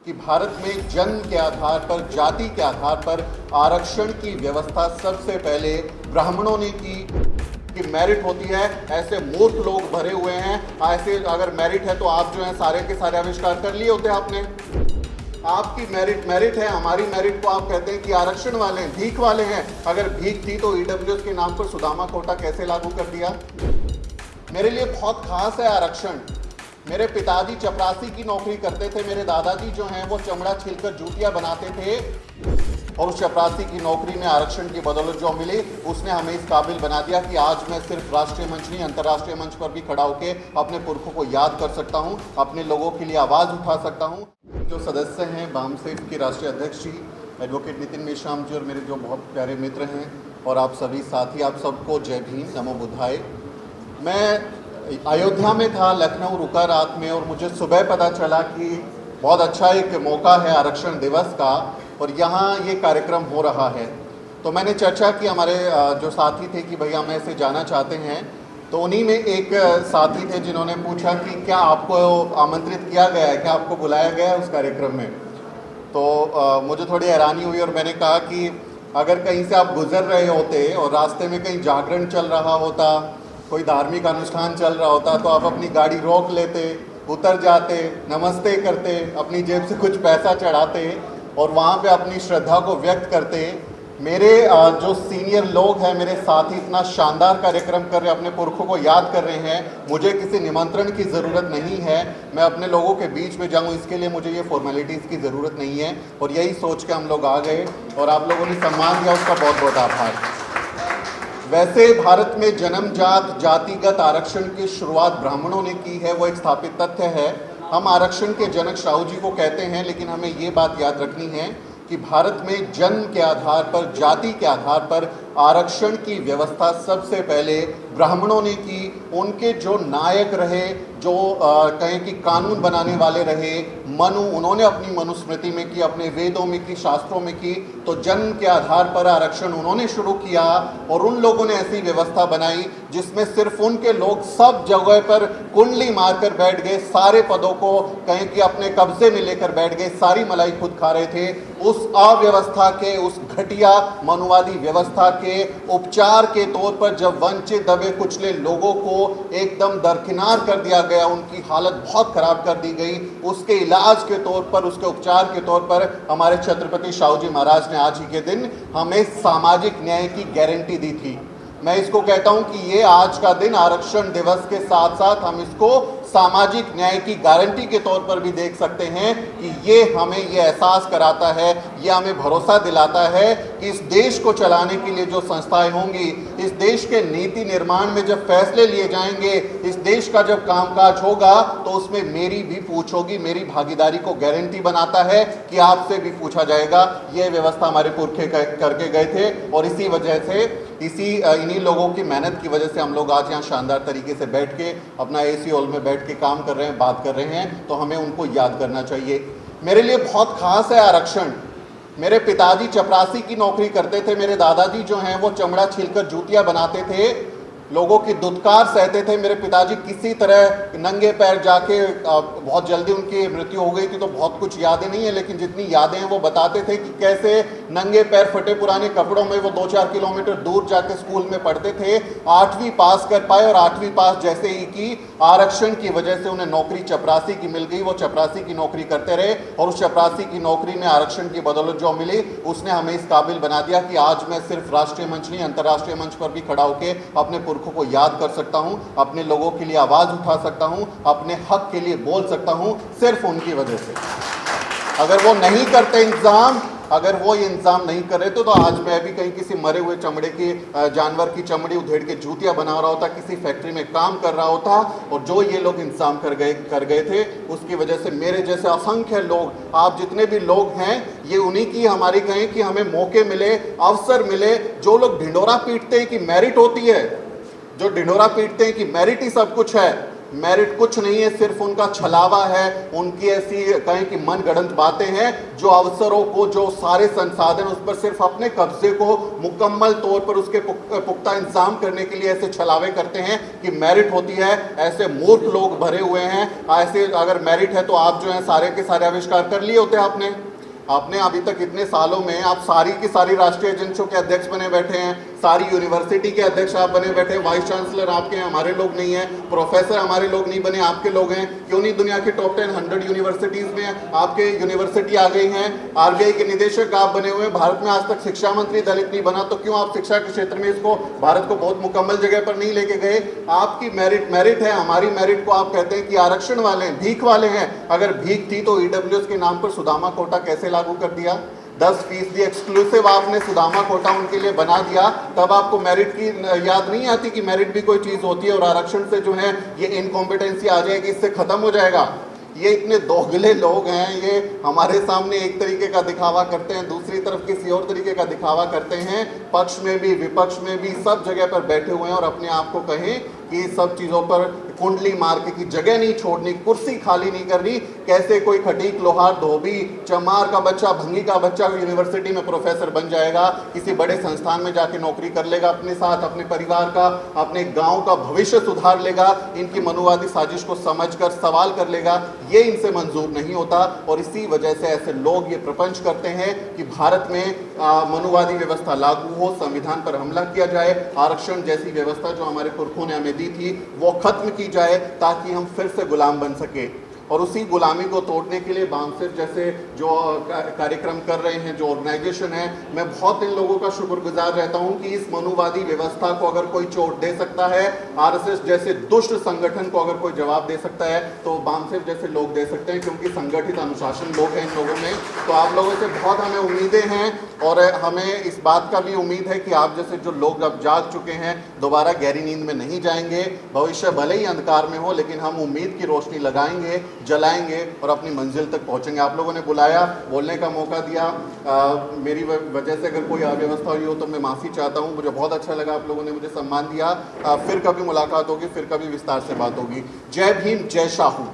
कि भारत में जन्म के आधार पर, जाति के आधार पर आरक्षण की व्यवस्था सबसे पहले ब्राह्मणों ने की। कि मेरिट होती है, ऐसे मूर्ख लोग भरे हुए हैं। ऐसे अगर मेरिट है तो आप जो है सारे के सारे आविष्कार कर लिए होते आपने। आपकी मेरिट है, हमारी मेरिट को आप कहते हैं कि आरक्षण वाले हैं, भीख वाले हैं। अगर भीख थी तो ईडब्ल्यूएस के नाम पर सुदामा कोटा कैसे लागू कर दिया? मेरे लिए बहुत खास है आरक्षण। मेरे पिताजी चपरासी की नौकरी करते थे, मेरे दादाजी जो हैं वो चमड़ा छिलकर जूतियां बनाते थे, और उस चपरासी की नौकरी में आरक्षण की बदौलत जो मिली उसने हमें इस काबिल बना दिया कि आज मैं सिर्फ राष्ट्रीय मंच नहीं, अंतर्राष्ट्रीय मंच पर भी खड़ा होकर अपने पुरखों को याद कर सकता हूं, अपने लोगों के लिए आवाज़ उठा सकता हूं। जो सदस्य हैं बामसेफ के राष्ट्रीय अध्यक्ष जी एडवोकेट नितिन मेश्राम जी और मेरे जो बहुत प्यारे मित्र हैं, और आप सभी साथी, आप सबको जय भीम, नमो बुद्धाय। मैं अयोध्या में था, लखनऊ रुका रात में, और मुझे सुबह पता चला कि बहुत अच्छा एक मौका है आरक्षण दिवस का और यहाँ ये कार्यक्रम हो रहा है। तो मैंने चर्चा की, हमारे जो साथी थे कि भैया मैं इसे जाना चाहते हैं। तो उन्हीं में एक साथी थे जिन्होंने पूछा कि क्या आपको आमंत्रित किया गया है, क्या आपको बुलाया गया है उस कार्यक्रम में? तो मुझे थोड़ी हैरानी हुई और मैंने कहा कि अगर कहीं से आप गुजर रहे होते और रास्ते में कहीं जागरण चल रहा होता, कोई धार्मिक अनुष्ठान चल रहा होता, तो आप अपनी गाड़ी रोक लेते, उतर जाते, नमस्ते करते, अपनी जेब से कुछ पैसा चढ़ाते और वहाँ पे अपनी श्रद्धा को व्यक्त करते। मेरे जो सीनियर लोग हैं, मेरे साथी इतना शानदार कार्यक्रम कर रहे हैं, अपने पुरखों को याद कर रहे हैं, मुझे किसी निमंत्रण की ज़रूरत नहीं है, मैं अपने लोगों के बीच में जाऊँ इसके लिए मुझे ये फॉर्मेलिटीज़ की ज़रूरत नहीं है। और यही सोच के हम लोग आ गए और आप लोगों ने सम्मान दिया, उसका बहुत बहुत आभार। वैसे भारत में जन्मजात जातिगत आरक्षण की शुरुआत ब्राह्मणों ने की है, वो एक स्थापित तथ्य है। हम आरक्षण के जनक शाहू जी को कहते हैं, लेकिन हमें ये बात याद रखनी है कि भारत में जन्म के आधार पर, जाति के आधार पर आरक्षण की व्यवस्था सबसे पहले ब्राह्मणों ने की। उनके जो नायक रहे, जो कहें कि कानून बनाने वाले रहे, मनु, उन्होंने अपनी मनुस्मृति में की, अपने वेदों में की, शास्त्रों में की। तो जन्म के आधार पर आरक्षण उन्होंने शुरू किया और उन लोगों ने ऐसी व्यवस्था बनाई जिसमें सिर्फ उनके लोग सब जगह पर कुंडली मारकर बैठ गए, सारे पदों को कहें कि अपने कब्जे में लेकर बैठ गए, सारी मलाई खुद खा रहे थे। उस अव्यवस्था के, उस घटिया मनुवादी व्यवस्था के उपचार के तौर पर जब वंचित, दबे कुचले लोगों को एकदम दरकिनार कर दिया गया, उनकी हालत बहुत खराब कर दी गई, उसके इलाज के तौर पर, उसके उपचार के तौर पर हमारे छत्रपति शाहू जी महाराज ने आज ही के दिन हमें सामाजिक न्याय की गारंटी दी थी। मैं इसको कहता हूं कि ये आज का दिन आरक्षण दिवस के साथ साथ हम इसको सामाजिक न्याय की गारंटी के तौर पर भी देख सकते हैं कि ये हमें ये एहसास कराता है, ये हमें भरोसा दिलाता है कि इस देश को चलाने के लिए जो संस्थाएं होंगी, इस देश के नीति निर्माण में जब फैसले लिए जाएंगे, इस देश का जब कामकाज होगा, तो उसमें मेरी भी पूछ होगी, मेरी भागीदारी को गारंटी बनाता है कि आपसे भी पूछा जाएगा। ये व्यवस्था हमारे पुरखे करके गए थे और इसी वजह से, इन्हीं लोगों की मेहनत की वजह से हम लोग आज यहाँ शानदार तरीके से बैठ के अपना एसी हॉल में बैठ के काम कर रहे हैं, बात कर रहे हैं। तो हमें उनको याद करना चाहिए। मेरे लिए बहुत खास है आरक्षण। मेरे पिताजी चपरासी की नौकरी करते थे, मेरे दादाजी जो हैं वो चमड़ा छीलकर जूतियां बनाते थे, लोगों की दुत्कार सहते थे। मेरे पिताजी किसी तरह नंगे पैर जाके, बहुत जल्दी उनकी मृत्यु हो गई थी तो बहुत कुछ यादें नहीं है, लेकिन जितनी यादें हैं वो बताते थे कि कैसे नंगे पैर फटे पुराने कपड़ों में वो 2-4 किलोमीटर दूर जाके स्कूल में पढ़ते थे, 8वीं पास कर पाए। और 8वीं पास जैसे ही की, आरक्षण की वजह से उन्हें नौकरी चपरासी की मिल गई, वो चपरासी की नौकरी करते रहे और उस चपरासी की नौकरी में आरक्षण की बदौलत जो मिली उसने हमें इस काबिल बना दिया कि आज मैं सिर्फ राष्ट्रीय मंच नहीं, अंतर्राष्ट्रीय मंच पर भी खड़ा होकर अपने पुरखों को याद कर सकता हूं, अपने लोगों के लिए आवाज उठा सकता हूं, अपने हक के लिए बोल सकता हूं, सिर्फ उनकी वजह से। अगर वो नहीं करते इंतजाम, अगर वो ये इंतजाम नहीं कर रहे तो आज मैं भी कहीं किसी मरे हुए चमड़े की, जानवर की चमड़ी उधेड़ के जूतियां बना रहा होता, किसी फैक्ट्री में काम कर रहा होता। और जो ये लोग इंतजाम कर गए थे, उसकी वजह से मेरे जैसे असंख्य लोग, आप जितने भी लोग हैं, ये उन्हीं की हमारी कहें कि हमें मौके मिले, अवसर मिले। जो लोग ढिंडोरा पीटते हैं कि मेरिट होती है, जो ढिंडोरा पीटते हैं कि मेरिट ही सब कुछ है, मेरिट कुछ नहीं है, सिर्फ उनका छलावा है, उनकी ऐसी कहें कि मनगढ़ंत बातें हैं जो अवसरों को, जो सारे संसाधन उस पर सिर्फ अपने कब्जे को मुकम्मल तौर पर उसके पुख्ता इंतजाम करने के लिए ऐसे छलावे करते हैं कि मेरिट होती है। ऐसे मूर्ख लोग भरे हुए हैं। ऐसे अगर मेरिट है तो आप जो है सारे के सारे आविष्कार कर लिए होते आपने अभी तक इतने सालों में आप सारी की सारी राष्ट्रीय एजेंसियों के अध्यक्ष बने बैठे हैं, सारी यूनिवर्सिटी के अध्यक्ष आप बने बैठे हैं, वाइस चांसलर आपके हैं, हमारे लोग नहीं हैं, प्रोफेसर हमारे लोग नहीं बने, आपके लोग हैं। क्यों नहीं दुनिया की टॉप 10 100 यूनिवर्सिटीज में आपके यूनिवर्सिटी आ गई हैं। आरबीआई के निदेशक आप बने हुए हैं। भारत में आज तक शिक्षा मंत्री दलित नहीं बना, तो क्यों आप शिक्षा के क्षेत्र में इसको भारत को बहुत मुकम्मल जगह पर नहीं लेके गए? आपकी मेरिट है, हमारी मेरिट को आप कहते हैं कि आरक्षण वाले हैं, भीख वाले हैं। अगर भीख थी तो ईडब्ल्यूएस के नाम पर सुदामा कोटा कैसे लागू कर दिया? 10% एक्सक्लूसिव आपने सुदामा कोटा उनके लिए बना दिया। तब आपको मेरिट की याद नहीं आती कि मेरिट भी कोई चीज होती है और आरक्षण से जो है ये इनकॉम्पिटेंसी आ जाएगी, इससे खत्म हो जाएगा। ये इतने दोगले लोग हैं, ये हमारे सामने एक तरीके का दिखावा करते हैं, दूसरी तरफ किसी और तरीके का दिखावा करते हैं। पक्ष में भी विपक्ष में भी सब जगह पर बैठे हुए हैं और अपने आप को कहें कि सब चीज़ों पर कुंडली मार के की जगह नहीं छोड़नी, कुर्सी खाली नहीं करनी। कैसे कोई खटीक, लोहार, धोबी, चमार का बच्चा, भंगी का बच्चा यूनिवर्सिटी में प्रोफेसर बन जाएगा, किसी बड़े संस्थान में जाके नौकरी कर लेगा, अपने साथ अपने परिवार का, अपने गांव का भविष्य सुधार लेगा, इनकी मनुवादी साजिश को समझकर सवाल कर लेगा। ये इनसे मंजूर नहीं होता और इसी वजह से ऐसे लोग ये प्रपंच करते हैं कि भारत में मनुवादी व्यवस्था लागू हो, संविधान पर हमला किया जाए, आरक्षण जैसी व्यवस्था जो हमारे पुरखों ने हमें दी थी वो खत्म की जाए ताकि हम फिर से गुलाम बन सके। और उसी गुलामी को तोड़ने के लिए बामसेफ जैसे जो कार्यक्रम कर रहे हैं, जो ऑर्गेनाइजेशन है, मैं बहुत इन लोगों का शुक्रगुजार रहता हूं कि इस मनुवादी व्यवस्था को अगर कोई चोट दे सकता है, आरएसएस जैसे दुष्ट संगठन को अगर कोई जवाब दे सकता है तो बामसेफ जैसे लोग दे सकते हैं, क्योंकि संगठित अनुशासन लोग हैं इन लोगों में। तो आप लोगों से बहुत हमें उम्मीदें हैं और हमें इस बात का भी उम्मीद है कि आप जैसे जो लोग अब जाग चुके हैं दोबारा गहरी नींद में नहीं जाएंगे। भविष्य भले ही अंधकार में हो लेकिन हम उम्मीद की रोशनी लगाएंगे, जलाएंगे और अपनी मंजिल तक पहुंचेंगे। आप लोगों ने बुलाया, बोलने का मौका दिया, मेरी वजह से अगर कोई अव्यवस्था हुई हो तो मैं माफ़ी चाहता हूं। मुझे बहुत अच्छा लगा, आप लोगों ने मुझे सम्मान दिया। फिर कभी मुलाकात होगी, फिर कभी विस्तार से बात होगी। जय भीम, जय शाहू।